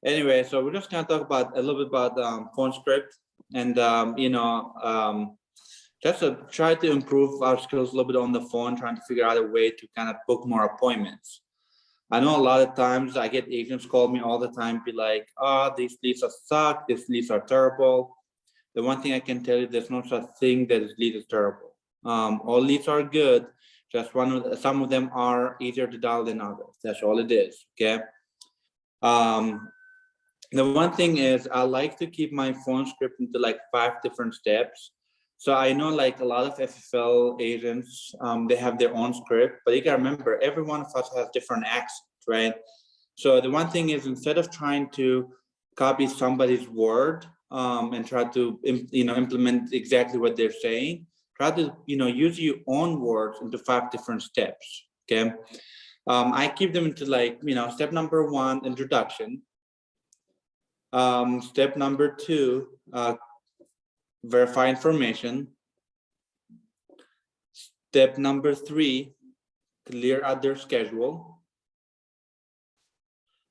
Anyway, so we're just gonna talk about a little bit about phone script and just to try to improve our skills a little bit on the phone, trying to figure out a way to kind of book more appointments. I know a lot of times I get agents call me all the time, be like, "Oh, these leads are suck, these leads are terrible." The one thing I can tell you, there's no such thing that this lead is terrible. All leads are good. Just some of them are easier to dial than others. That's all it is. Okay. The one thing is I like to keep my phone script into like 5 different steps. So I know like a lot of FFL agents, they have their own script, but you gotta remember every one of us has different accents, right? So the one thing is instead of trying to copy somebody's word and try to implement exactly what they're saying, try to use your own words into 5 different steps. Okay. I keep them into like step number 1, introduction. Step number 2, verify information. Step number 3, clear out their schedule.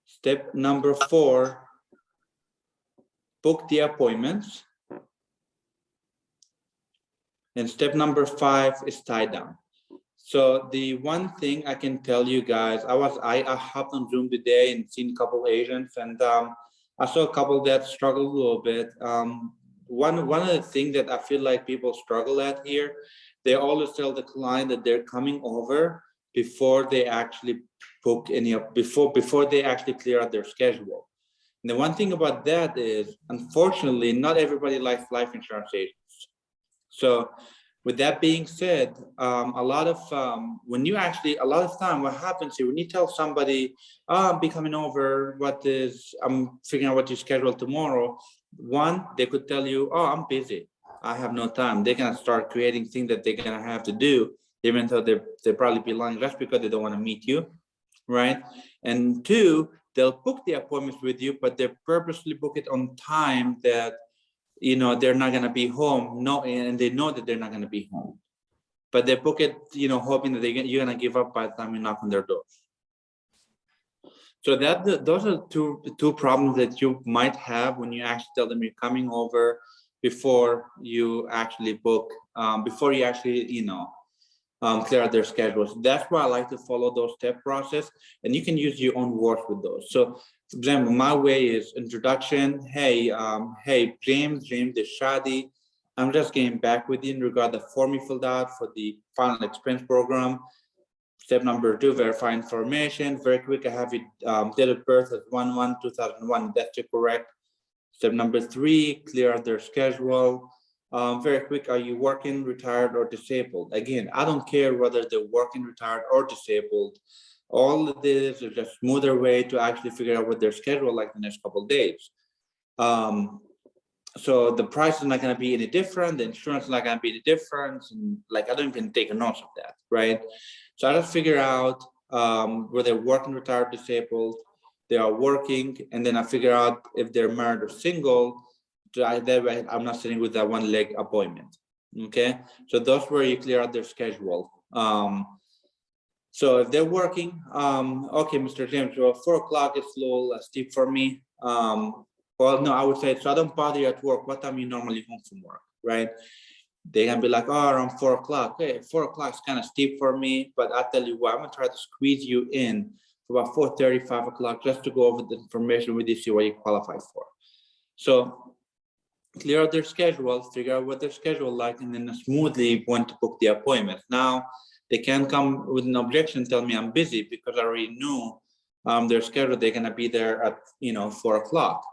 Step number 4, book the appointments. And step number 5 is tie down. So the one thing I can tell you guys, I hopped on Zoom today and seen a couple agents, and I saw a couple that struggled a little bit. One of the things that I feel like people struggle at here, they always tell the client that they're coming over before they actually book before they actually clear out their schedule. And the one thing about that is, unfortunately, not everybody likes life insurance agents. So with that being said, a lot of time what happens here when you tell somebody, "Oh, I'm be coming over, I'm figuring out what you schedule tomorrow." One, they could tell you, "Oh, I'm busy, I have no time." They're gonna start creating things that they're gonna have to do, even though they probably be lying just because they don't want to meet you, right? And 2, they'll book the appointments with you, but they purposely book it on time that they're not going to be home. No, and they know that they're not going to be home, but they book it, hoping that you're going to give up by the time you knock on their doors. So those are two problems that you might have when you actually tell them you're coming over before you actually book, before you actually, clear out their schedules. That's why I like to follow those step process, and you can use your own words with those. So, for example, my way is introduction. Hey, James, this Shadi. I'm just getting back with you in regard to the form you filled out for the final expense program. Step number 2, verify information. Very quick, I have it date of birth as 1/1/2001. That's correct. Step number 3, clear out their schedule. Very quick, are you working, retired, or disabled? Again, I don't care whether they're working, retired, or disabled. All of this is a smoother way to actually figure out what their schedule like the next couple of days. So the price is not going to be any different. The insurance is not going to be any different. And like, I don't even take a note of that, right? So I just figure out whether they're working, retired, disabled, they are working, and then I figure out if they're married or single. That way I'm not sitting with that one leg appointment. Okay, so those where you clear out their schedule. So if they're working, okay, Mr. James, well, 4 o'clock is a little steep for me. Well, no, I would say, so I don't bother you at work. What time are you normally home from work, right? They're gonna be like, "Oh, around 4 o'clock. Hey, 4 o'clock is kind of steep for me, but I tell you what, I'm gonna try to squeeze you in for about 4:30, 5 o'clock, just to go over the information with you, see what you qualify for." So clear out their schedule, figure out what their schedule like, and then smoothly want to book the appointment. Now they can come with an objection, tell me I'm busy, because I already knew their schedule. They're gonna be there at 4 o'clock.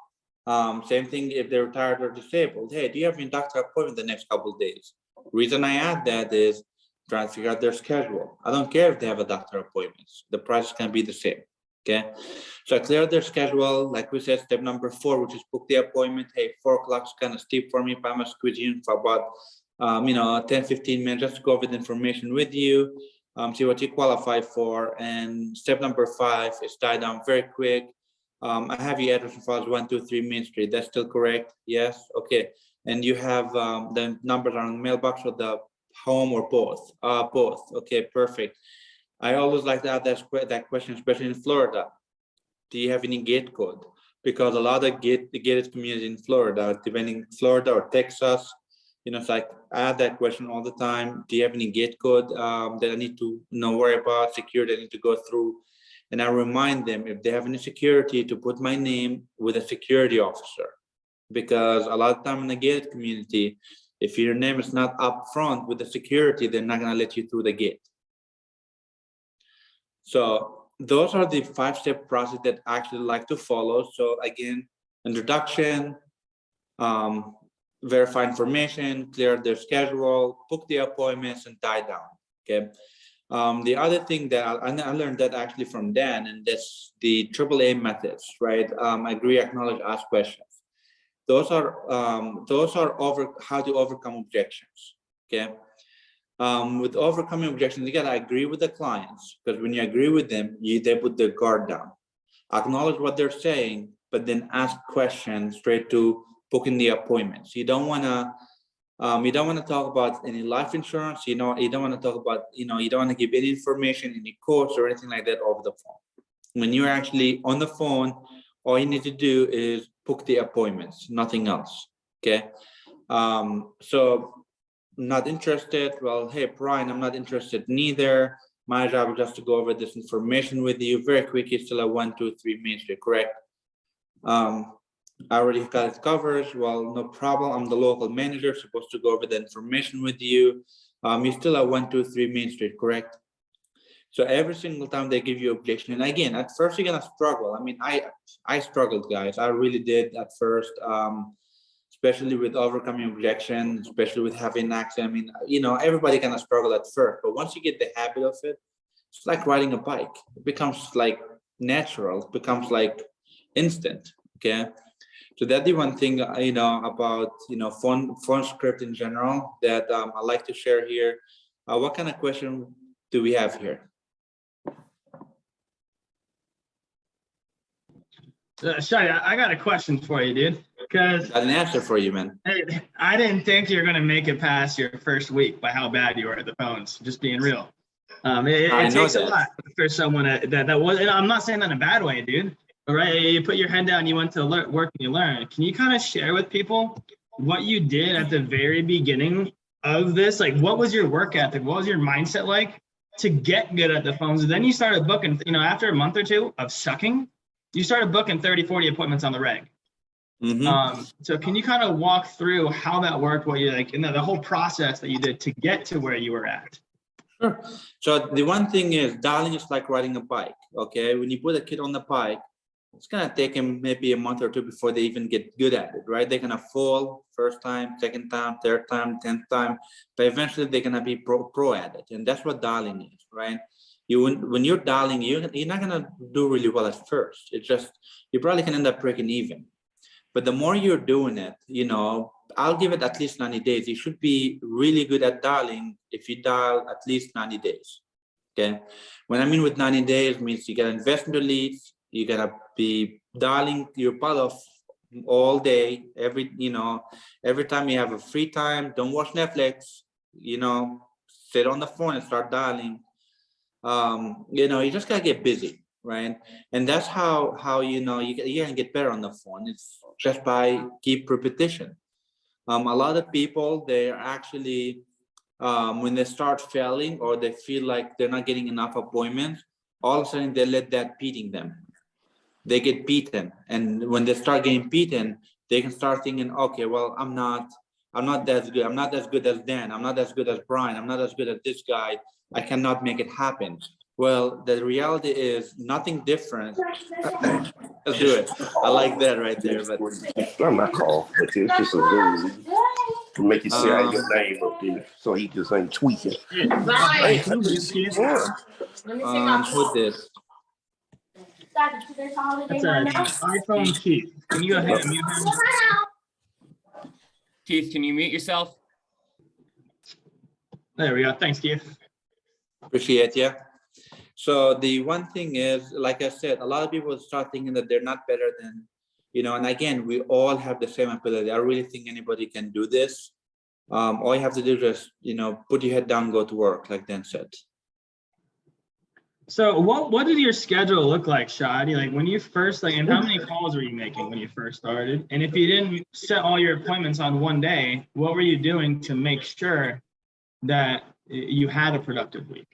Same thing if they're retired or disabled. Hey, do you have any doctor appointment the next couple of days? Reason I add that is trying to figure out their schedule. I don't care if they have a doctor appointments. The price can be the same. Okay, so I clear their schedule. Like we said, step number 4, which is book the appointment. Hey, 4 o'clock is kind of steep for me, but I'm gonna squeeze you in for about 10-15 minutes just to go over the information with you, see what you qualify for. And step number 5 is tie down. Very quick. I have your address and files 123 Main Street. That's still correct? Yes. Okay. And you have the numbers on the mailbox or the home, or both? Both. Okay. Perfect. I always like to ask that question, especially in Florida. Do you have any gate code? because a lot of gated community in Florida, depending Florida or Texas, you know, it's like I have that question all the time. Do you have any gate code that I need to worry about, security I need to go through? And I remind them if they have any security to put my name with a security officer, because a lot of time in the gated community, if your name is not up front with the security, they're not going to let you through the gate. So those are the 5-step process that I actually like to follow. So again, introduction, verify information, clear their schedule, book the appointments, and tie down. Okay. The other thing that I learned that actually from Dan, and that's the Aaa methods, right? Agree, acknowledge, ask questions. Those are how to overcome objections. Okay. With overcoming objections, you gotta agree with the clients, because when you agree with them, they put their guard down. Acknowledge what they're saying, but then ask questions straight to booking the appointments. You don't wanna talk about any life insurance. You don't want to talk about, you don't want to give any information, any quotes or anything like that over the phone. When you're actually on the phone, all you need to do is book the appointments, nothing else. Okay. So not interested. Well, hey, Brian, I'm not interested neither. My job is just to go over this information with you very quickly. Still at 123 Main Street, correct? I already got it covered. Well, no problem. I'm the local manager, supposed to go over the information with you. You're still at 123 Main Street, correct? So every single time they give you objection, and again, at first you're gonna struggle. I mean, I struggled, guys. I really did at first, especially with overcoming objection, especially with having accent. I mean, everybody kind of struggle at first, but once you get the habit of it, it's like riding a bike. It becomes like natural. It becomes like instant. Okay. So that's the one thing, about, phone script in general that I like to share here. What kind of question do we have here? Shadi, I got a question for you, dude. Because Got an answer for you, man. I didn't think you were going to make it past your first week by how bad you were at the phones, just being real. It takes a lot for someone that was, and I'm not saying that in a bad way, dude. All right, you put your head down, you went to work and you learned. Can you kind of share with people what you did at the very beginning of this? Like, what was your work ethic? What was your mindset like to get good at the phones? And then you started booking, after a month or two of sucking, you started booking 30, 40 appointments on the reg. So can you kind of walk through how that worked, what you like, and the whole process that you did to get to where you were at? Sure. So the one thing is, dialing is like riding a bike. Okay, when you put a kid on the bike, it's gonna take him maybe a month or two before they even get good at it, right? They're gonna fall first time, second time, third time, 10th time, but eventually they're gonna be pro at it, and that's what dialing is, right? When you're dialing, you're not gonna do really well at first. It's just you probably can end up breaking even. But the more you're doing it, I'll give it at least 90 days. You should be really good at dialing if you dial at least 90 days. Okay. When I mean with 90 days means you gotta invest in the leads. You gotta be dialing your butt off all day. Every time you have a free time, don't watch Netflix. Sit on the phone and start dialing. You just gotta get busy, right? And that's how you can get better on the phone. It's just by keep repetition. A lot of people, they're actually when they start failing or they feel like they're not getting enough appointments, all of a sudden they let that beating them. They get beaten, and when they start getting beaten, they can start thinking, okay, well, I'm not that good. I'm not as good as Dan. I'm not as good as Brian. I'm not as good as this guy. I cannot make it happen. Well, the reality is nothing different. Let's do it. I like that right there. But I'm not called, but it's just a Zoom to make you see how your name up there, so he just ain't tweaking. Right. Who did? That's an iPhone Keith. Can you go ahead and mute him? Keith, can you mute yourself? There we go. Thanks, Keith. Appreciate you. So the one thing is, like I said, a lot of people start thinking that they're not better than, and again, we all have the same ability. I really think anybody can do this. All you have to do is just, put your head down, go to work, like Dan said. So what did your schedule look like, Shadi? Like when you first, like, and how many calls were you making when you first started? And if you didn't set all your appointments on one day, what were you doing to make sure that you had a productive week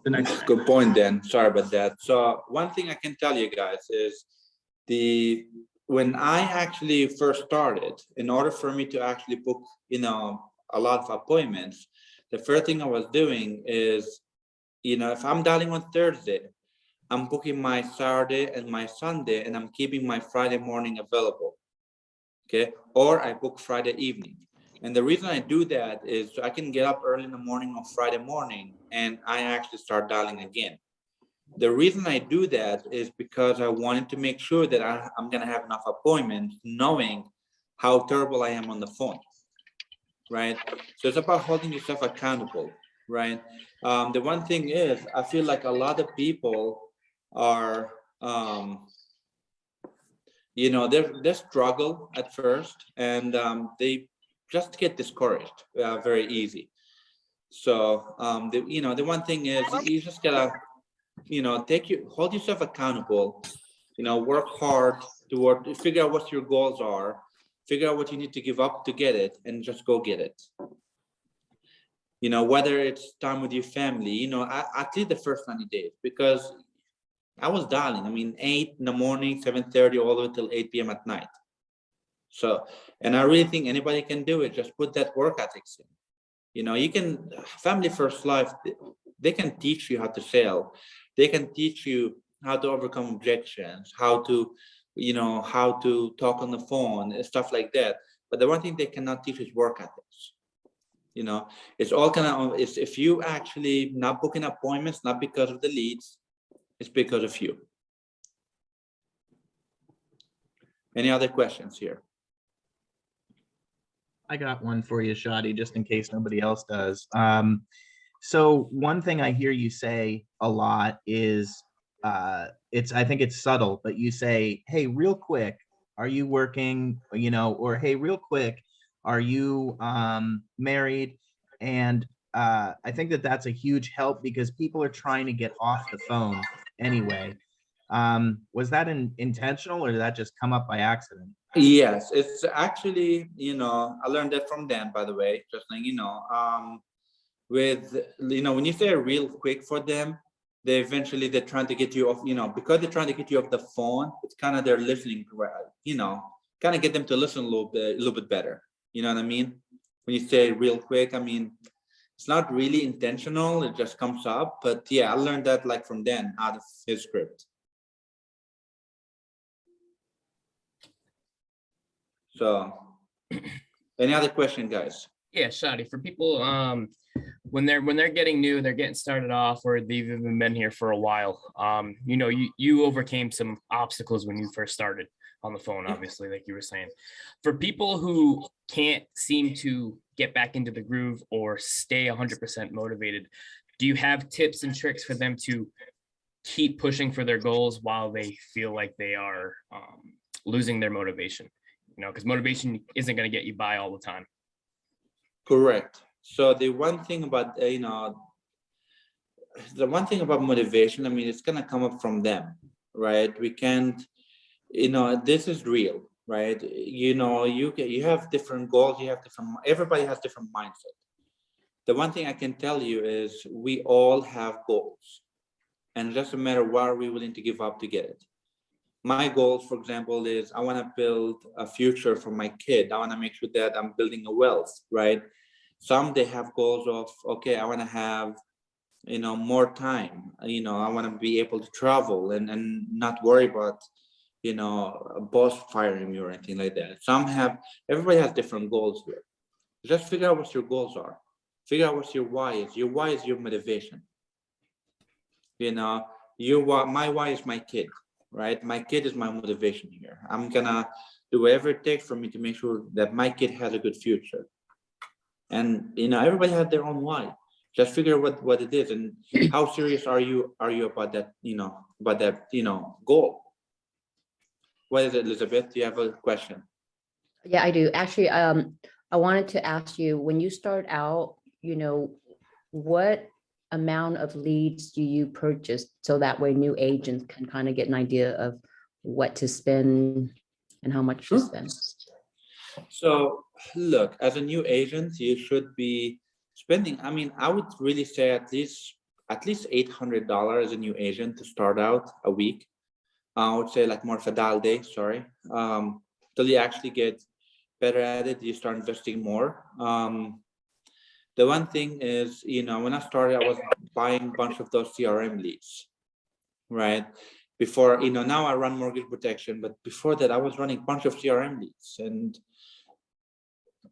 the next day? Good point, Dan. Sorry about that. So one thing I can tell you guys is when I actually first started, in order for me to actually book, a lot of appointments, the first thing I was doing is, if I'm dialing on Thursday, I'm booking my Saturday and my Sunday, and I'm keeping my Friday morning available. Okay. Or I book Friday evening. And the reason I do that is so I can get up early in the morning on Friday morning and I actually start dialing again. The reason I do that is because I wanted to make sure that I'm going to have enough appointments, knowing how terrible I am on the phone. Right. So it's about holding yourself accountable. Right. The one thing is, I feel like a lot of people are, they struggle at first, and they just get discouraged very easy. So the one thing is, you just gotta hold yourself accountable, work hard toward, figure out what your goals are, figure out what you need to give up to get it, and just go get it. Whether it's time with your family, at least the first 90 days, because I was dialing, 8 in the morning, 7:30, all the way till 8 p.m. at night. So, and I really think anybody can do it. Just put that work ethics in. You can, Family First Life, they can teach you how to sell. They can teach you how to overcome objections, how to talk on the phone and stuff like that. But the one thing they cannot teach is work ethics. It's all it's if you actually not booking appointments, not because of the leads, it's because of you. Any other questions here? I got one for you, Shadi, just in case nobody else does. So one thing I hear you say a lot is, I think it's subtle, but you say, hey, real quick, are you working, or hey, real quick, are you married? And I think that's a huge help because people are trying to get off the phone anyway. Was that intentional, or did that just come up by accident? Yes, it's actually, I learned that from Dan, by the way, just like, when you say real quick for them, they're trying to get you off, because they're trying to get you off the phone. It's kind of, they're listening, kind of get them to listen a little bit better. You know what I mean? When you say real quick, it's not really intentional. It just comes up. But yeah, I learned that like from Dan out of his script. So, any other question, guys? Yeah, Shadi, for people when they're getting new, they're getting started off, or they've even been here for a while. You overcame some obstacles when you first started on the phone, obviously, like you were saying. For people who can't seem to get back into the groove or stay 100% motivated, do you have tips and tricks for them to keep pushing for their goals while they feel like they are losing their motivation? Because motivation isn't going to get you by all the time. Correct. So the one thing about motivation, it's going to come up from them, right? We can't, this is real, right? You have different goals. Everybody has different mindset. The one thing I can tell you is we all have goals, and it doesn't matter what are we willing to give up to get it. My goals, for example, is I want to build a future for my kid. I want to make sure that I'm building a wealth, right? Some, they have goals of, okay, I want to have, more time. I want to be able to travel and not worry about, a boss firing me or anything like that. Everybody has different goals here. Just figure out what your goals are. Figure out what your why is. Your why is your motivation. My why is my kid. Right, my kid is my motivation here. I'm gonna do whatever it takes for me to make sure that my kid has a good future. And everybody has their own why. Just figure out what it is and how serious are you about that, goal. What is it, Elizabeth? Do you have a question? Yeah, I do. Actually, I wanted to ask you, when you start out, what amount of leads do you purchase? So that way new agents can kind of get an idea of what to spend and how much to spend. So look, as a new agent, you should be spending, I mean, I would really say at least $800 as a new agent to start out a week. I would say like more of a dial day, sorry. Till you actually get better at it, you start investing more. The one thing is, you know, when I started, I was buying a bunch of those CRM leads, right? Before, you know, now I run mortgage protection, but before that I was running a bunch of CRM leads, and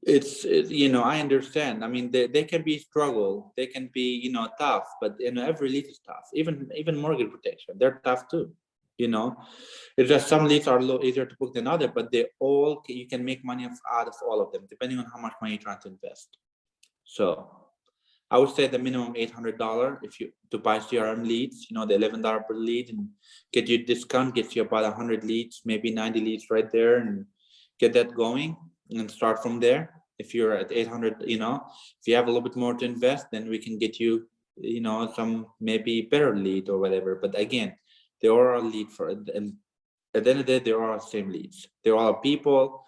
it's you know, I understand. I mean, they can be struggle, they can be, you know, tough, but you know, every lead is tough. Even mortgage protection, they're tough too. You know, it's just some leads are a little easier to book than other, but they all, you can make money out of all of them, depending on how much money you're trying to invest. So I would say the minimum $800 if you to buy CRM leads, you know, the $11 per lead, and get you discount, gets you about 100 leads, maybe 90 leads right there, and get that going and start from there. If you're at 800, you know, if you have a little bit more to invest, then we can get you, you know, some maybe better lead or whatever. But again, they are a lead for, and at the end of the day, they are the same leads. They're all people,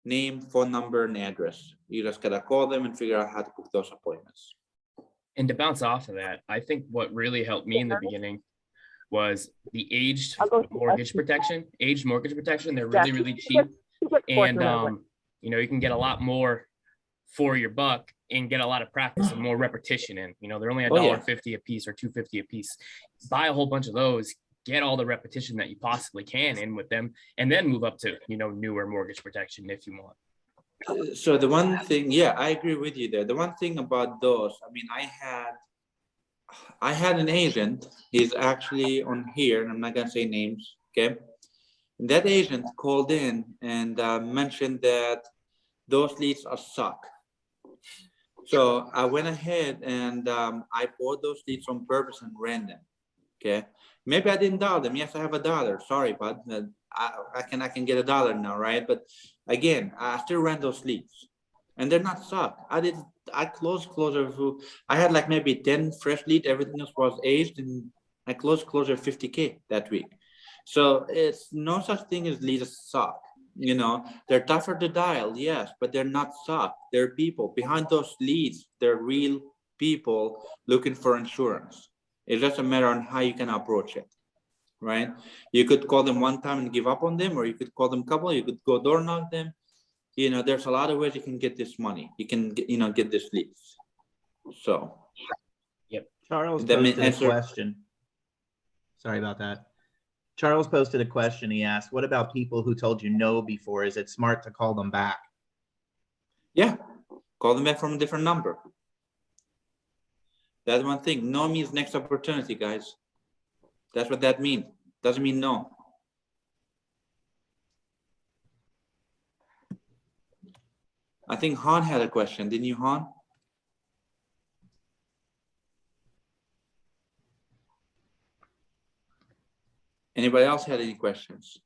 name, phone number, and address. You just gotta call them and figure out how to book those appointments. And to bounce off of that, I think what really helped me in the beginning was the aged mortgage protection. Aged mortgage protection, they're really, really cheap. And you know, you can get a lot more for your buck and get a lot of practice and more repetition in. You know, they're only $1.50 a piece or $2.50 a piece. Buy a whole bunch of those, get all the repetition that you possibly can in with them, and then move up to, you know, newer mortgage protection if you want. So the one thing, yeah, I agree with you there. The one thing about those, I mean, I had an agent, he's actually on here, and I'm not gonna say names, okay? And that agent called in and mentioned that those leads are suck. So I went ahead and I bought those leads on purpose and ran them, okay? Maybe I didn't dial them. Yes, I have $1. Sorry, but I can get $1 now, right? But again, I still ran those leads, and they're not suck. I closed closer to, I had like maybe 10 fresh leads. Everything else was aged, and I closed closer 50K that week. So it's no such thing as leads suck. You know, they're tougher to dial, yes, but they're not suck. They're people behind those leads. They're real people looking for insurance. It's just a matter on how you can approach it, right? You could call them one time and give up on them, or you could call them a couple. You could go door knock them. You know, there's a lot of ways you can get this money. You can get, you know, get this leads. So, yep. Charles posted a question. Sorry about that. Charles posted a question. He asked, what about people who told you no before? Is it smart to call them back? Yeah, call them back from a different number. That's one thing. No means next opportunity, guys. That's what that means. Doesn't mean no. I think Han had a question. Didn't you, Han? Anybody else had any questions?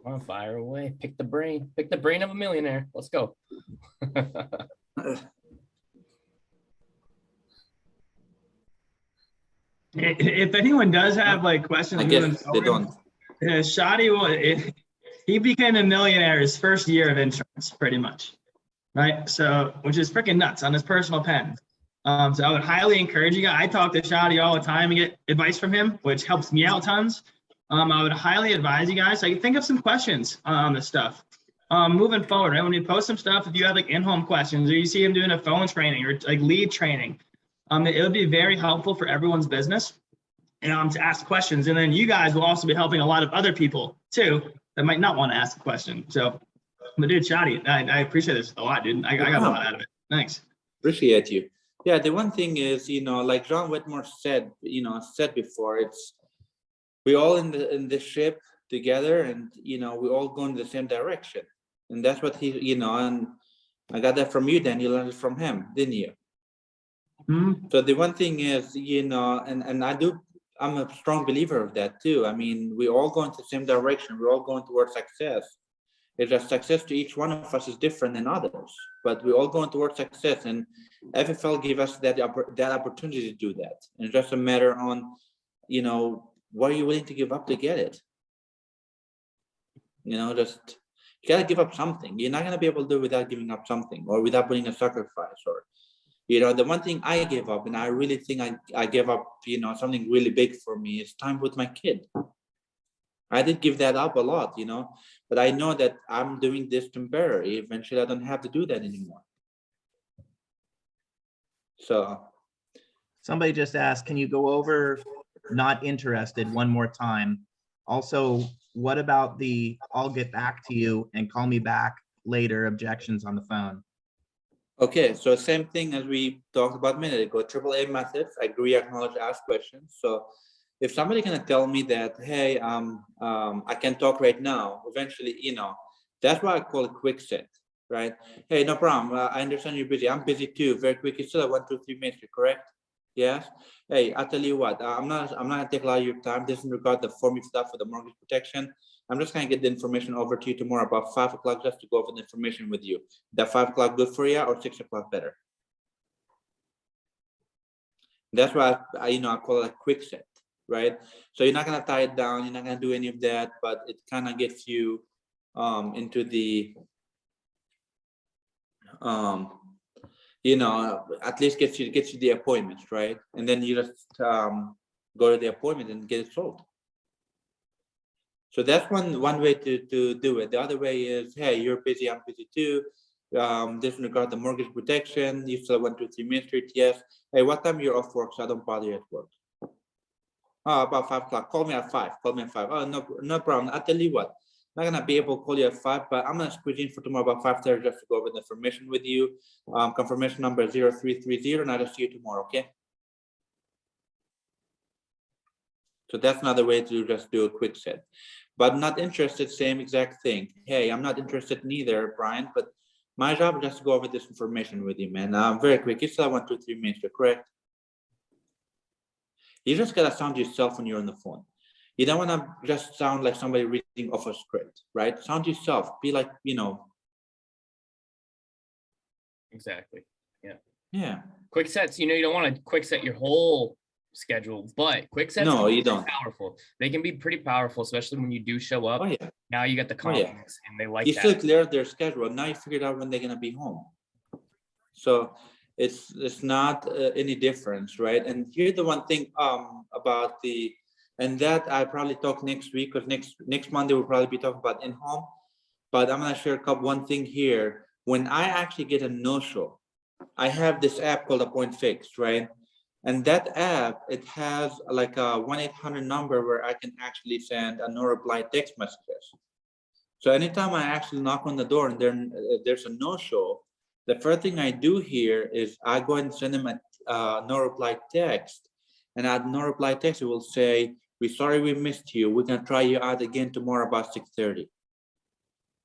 Come on, fire away. Pick the brain. Pick the brain of a millionaire. Let's go. If anyone does have like questions, I guess they don't. Shadi, he became a millionaire his first year of insurance, pretty much, right? So, which is freaking nuts on his personal pen. So I would highly encourage you guys. I talk to Shadi all the time and get advice from him, which helps me out tons. I would highly advise you guys. So you think of some questions on this stuff. Moving forward, right? When you post some stuff, if you have like in-home questions, or you see him doing a phone training or like lead training, it would be very helpful for everyone's business, to ask questions. And then you guys will also be helping a lot of other people too that might not want to ask a question. So, but dude, Shadi, I appreciate this a lot, dude. I got a lot out of it. Thanks. Appreciate you. Yeah, the one thing is, you know, like John Whitmore said, said before, it's we all in the ship together, and we all go in the same direction, and that's what he, and I got that from you. Then you learned it from him, didn't you? Mm-hmm. So the one thing is, and I'm a strong believer of that too. I mean, we all go into the same direction. We're all going towards success. is that success to each one of us is different than others, but we're all going towards success, and FFL give us that opportunity to do that. And it's just a matter on, you know, what are you willing to give up to get it? You know, just you gotta give up something. You're not gonna be able to do it without giving up something, or without putting a sacrifice, or, you know, the one thing I gave up, and I really think I gave up, you know, something really big for me, is time with my kid. I did give that up a lot, you know, but I know that I'm doing this temporary. Eventually, I don't have to do that anymore. So Somebody just asked, can you go over not interested one more time? Also, what about the I'll get back to you and call me back later objections on the phone? okay, so same thing as we talked about a minute ago, Aaa methods, agree, acknowledge, ask questions. So if somebody gonna tell me that, hey, I can talk right now, eventually, you know, that's why I call it quick set, right? Hey, no problem. I understand you're busy. I'm busy too. Very quick. It's still at 1, 2, 3 minutes, correct? Yes. Hey, I'll tell you what. I'm not gonna take a lot of your time. This in regard the form you filled out for the mortgage protection. I'm just gonna get the information over to you tomorrow about 5 o'clock, just to go over the information with you. That 5 o'clock good for you, or 6 o'clock better? That's why I call it a quick set, right? So you're not gonna tie it down. You're not gonna do any of that, but it kind of gets you into the you know, at least gets you the appointments, right? And then you just go to the appointment and get it sold. So that's one way to do it. The other way is, hey, you're busy, I'm busy too. This regard the mortgage protection, you still 1, 2, 3 Main Street, yes. Hey, what time you're off work, so I don't bother you at work? Oh, about 5 o'clock. Call me at 5. Call me at 5. Oh, no problem. I'll tell you what. I'm not gonna be able to call you at 5, but I'm gonna squeeze in for tomorrow about 5:30 just to go over the information with you. Confirmation number 0330, and I'll see you tomorrow, okay? So that's another way to just do a quick set. But not interested, same exact thing. Hey, I'm not interested neither, Brian, but my job is just to go over this information with you, man. Very quick. You still have 1, 2, 3 minutes, correct? You just gotta sound yourself when you're on the phone. You don't want to just sound like somebody reading off a script, right? Sound yourself. Be like, you know. Exactly. Yeah. Yeah. Quick sets, you know, you don't want to quick set your whole schedule, but quick sets No, can be you don't. powerful. They can be pretty powerful, especially when you do show up. Oh yeah. Now you got the confidence, and they like you that. still cleared their schedule. Now you figured out when they're gonna be home. So it's not any difference, right? And here's the one thing about the. And that I probably talk next week, because next Monday we'll probably be talking about in-home. But I'm gonna share one thing here. When I actually get a no-show, I have this app called Appoint Fixed, right? And that app, it has like a 1-800 number where I can actually send a no-reply text messages. So anytime I actually knock on the door and there's a no-show, the first thing I do here is I go and send them a no-reply text. And at no-reply text, it will say, we're sorry we missed you. We're gonna try you out again tomorrow about 6:30.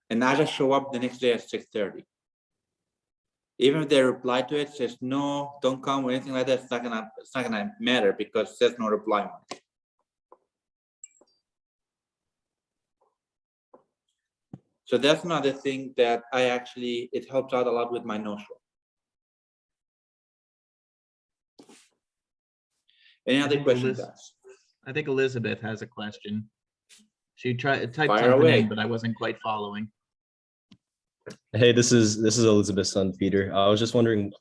And I just show up the next day at 6:30. Even if they reply to it, says no, don't come or anything like that, it's not gonna matter, because there's no reply on it. So that's another thing that it helps out a lot with my no-show. Any other questions, guys? I think Elizabeth has a question. She typed Fire something away. in, but I wasn't quite following. Hey, this is Elizabeth's son, Peter. I was just wondering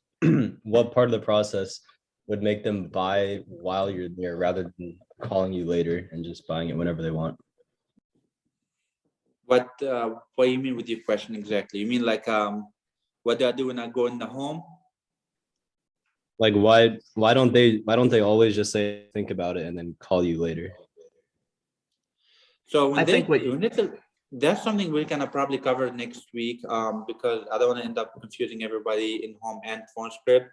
what part of the process would make them buy while you're there rather than calling you later and just buying it whenever they want. What do you mean with your question exactly? You mean like what do I do when I go in the home? Like why don't they always just say think about it and then call you later? So that's something we're gonna probably cover next week, because I don't want to end up confusing everybody in home and phone script.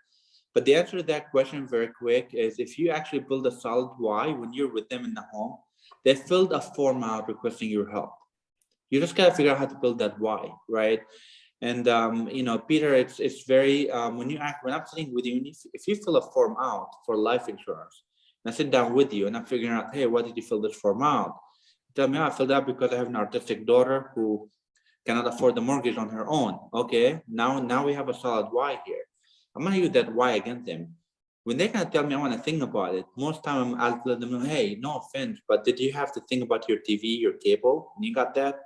But the answer to that question very quick is, if you actually build a solid why when you're with them in the home, they filled a form out requesting your help. You just gotta figure out how to build that why, right? And Peter, it's very when I'm sitting with you, if you fill a form out for life insurance, and I sit down with you and I'm figuring out, hey, why did you fill this form out? Tell me, I filled out because I have an autistic daughter who cannot afford the mortgage on her own. Okay, now we have a solid why here. I'm gonna use that why against them. When they're gonna tell me I want to think about it, most time I'll let them know, hey, no offense, but did you have to think about your TV, your cable? And you got that?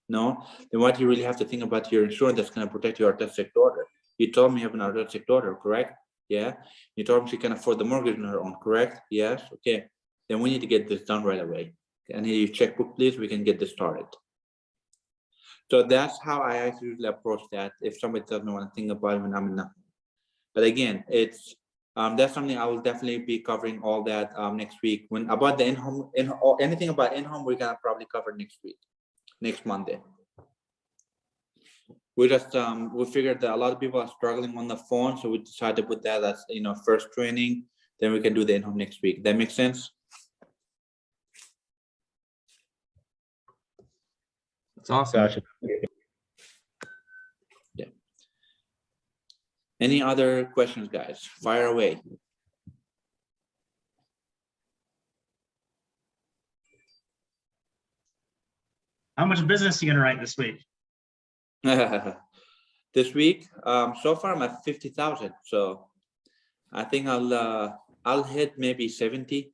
No? Then what do you really have to think about your insurance that's gonna protect your autistic daughter? You told me you have an autistic daughter, correct? Yeah. You told me she can afford the mortgage on her own, correct? Yes. Okay. Then we need to get this done right away. I need your checkbook, please. We can get this started. So that's how I actually usually approach that. If somebody tells me I want to think about it when I'm in the, but again, it's that's something I will definitely be covering all that next week. When about the in-home, or anything about in-home, we're gonna probably cover next week, next Monday. We just we figured that a lot of people are struggling on the phone, so we decided to put that as first training. Then we can do the in-home next week. That makes sense. That's awesome. Gotcha. Yeah. Any other questions, guys? Fire away. How much business are you gonna write this week? This week, so far I'm at 50,000. So I think I'll hit maybe 70.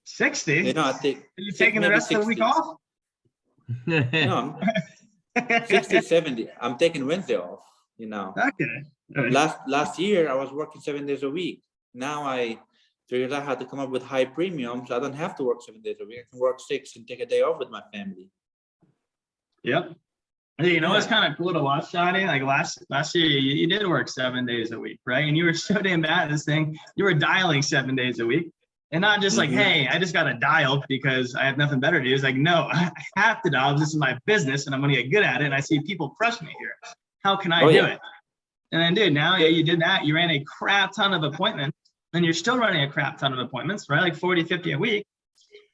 60? I think Are you taking the rest of the week off? No, 60, 70. I'm taking Wednesday off, Okay. Last year I was working 7 days a week. Now I figured out how to come up with high premiums. I don't have to work 7 days a week. I can work 6 and take a day off with my family. Yep. Hey, it's kind of cool to watch, Shadi. Like last year, you did work 7 days a week, right? And you were so damn bad at this thing. You were dialing 7 days a week. And not just like, hey, I just got to dial because I have nothing better to do. It's like, no, I have to dial. This is my business and I'm going to get good at it. And I see people crush me here. How can I do it? And then, dude, now you did that. You ran a crap ton of appointments. And you're still running a crap ton of appointments, right? Like 40, 50 a week.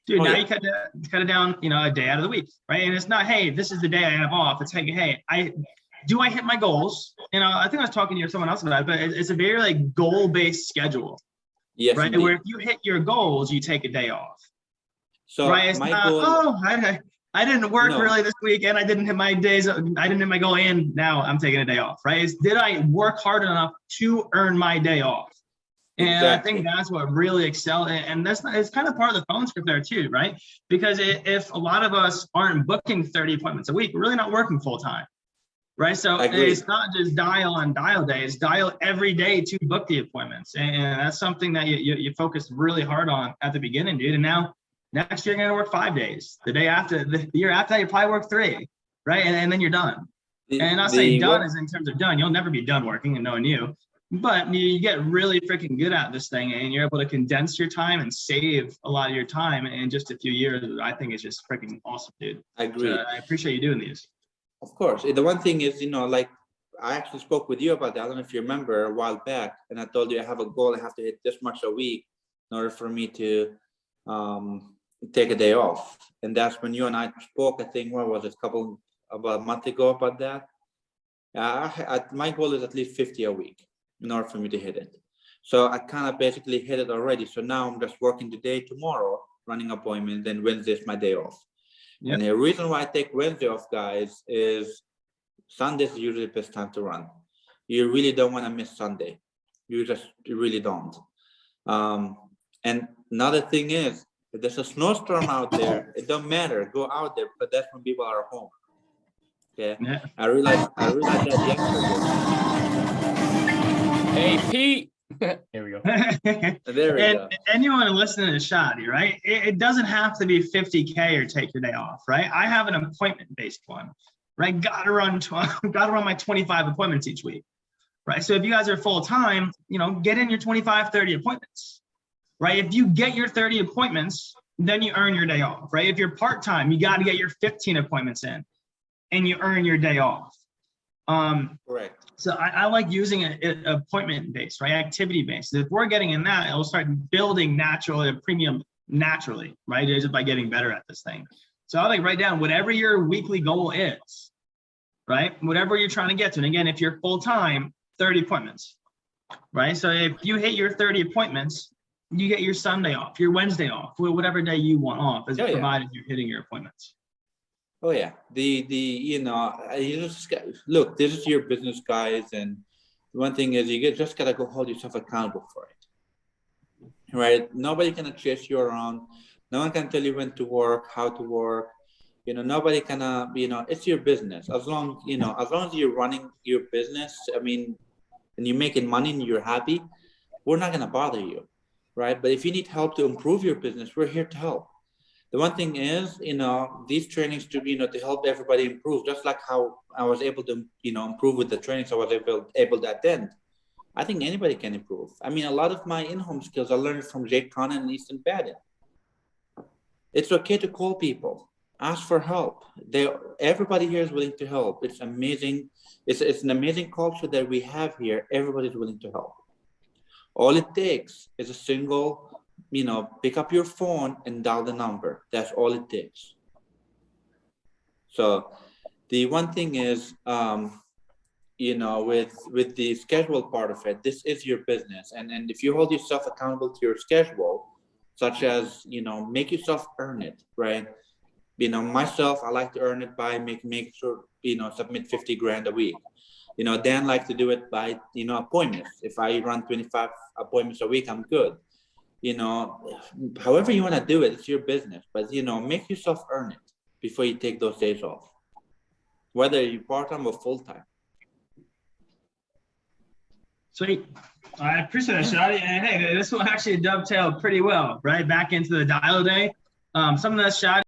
Dude, now you cut it down, a day out of the week, right? And it's not, hey, this is the day I have off. It's like, hey, I hit my goals? I think I was talking to someone else about it, but it's a very like goal-based schedule. Yes, right. Indeed. Where if you hit your goals, you take a day off. So right, it's not, goal, I didn't work really this week, and I didn't hit my days. I didn't hit my goal, and now I'm taking a day off. Right? Did I work hard enough to earn my day off? And exactly. I think that's what really excel. And it's kind of part of the phone script there too, right? Because if a lot of us aren't booking 30 appointments a week, we're really not working full time. Right. So it's not just dial on dial day, it's dial every day to book the appointments. And that's something that you focus really hard on at the beginning, dude. And now next year you're going to work 5 days. The year after that, you probably work 3. Right. And then you're done. And not saying done is in terms of done. You'll never be done working and knowing you. But you get really freaking good at this thing and you're able to condense your time and save a lot of your time in just a few years. I think it's just freaking awesome, dude. I agree. So I appreciate you doing these. Of course. The one thing is, like I actually spoke with you about that. I don't know if you remember a while back, and I told you I have a goal. I have to hit this much a week in order for me to take a day off. And that's when you and I spoke, I think, what was it, about a month ago about that. My goal is at least 50 a week in order for me to hit it. So I kind of basically hit it already. So now I'm just working today, tomorrow, running appointments, then Wednesday is my day off. Yep. And the reason why I take Wednesday off, guys, is Sundays is usually the best time to run. You really don't want to miss Sunday. You really don't. And another thing is, if there's a snowstorm out there, it don't matter. Go out there, but that's when people are home. Okay. Yeah. I realized that yesterday. Hey, Pete. Here we go. There we go. Anyone listening to Shadi, right? It doesn't have to be 50K or take your day off, right? I have an appointment-based one, right? Got to run my 25 appointments each week, right? So if you guys are full-time, get in your 25, 30 appointments, right? If you get your 30 appointments, then you earn your day off, right? If you're part-time, you got to get your 15 appointments in and you earn your day off. Correct. So I like using it appointment-based, right? Activity-based. If we're getting in that, it'll start building a premium naturally, right? Just by getting better at this thing. So I like write down whatever your weekly goal is, right? Whatever you're trying to get to. And again, if you're full-time, 30 appointments, right? So if you hit your 30 appointments, you get your Sunday off, your Wednesday off, whatever day you want off, provided you're hitting your appointments. Oh yeah, you just look. This is your business, guys, and one thing is just gotta go hold yourself accountable for it, right? Nobody can chase you around. No one can tell you when to work, how to work. Nobody can. It's your business. As long as you're running your business, I mean, and you're making money and you're happy, we're not gonna bother you, right? But if you need help to improve your business, we're here to help. The one thing is, these trainings to help everybody improve, just like how I was able to, improve with the trainings I was able to attend. I think anybody can improve. I mean, a lot of my in-home skills I learned from Jake Conn and Easton Baden. It's okay to call people, ask for help. Everybody here is willing to help. It's amazing. It's an amazing culture that we have here. Everybody's willing to help. All it takes is a single, pick up your phone and dial the number. That's all it takes. So the one thing is, with the schedule part of it, this is your business. And if you hold yourself accountable to your schedule, such as, make yourself earn it, right? Myself, I like to earn it by make sure, submit 50 grand a week. Dan likes to do it by, appointments. If I run 25 appointments a week, I'm good. However you want to do it, it's your business, but make yourself earn it before you take those days off, whether you're part-time or full-time. Sweet. I appreciate it, Shadi. And hey, this one actually dovetailed pretty well, right? Back into the dial day. Some of that Shadi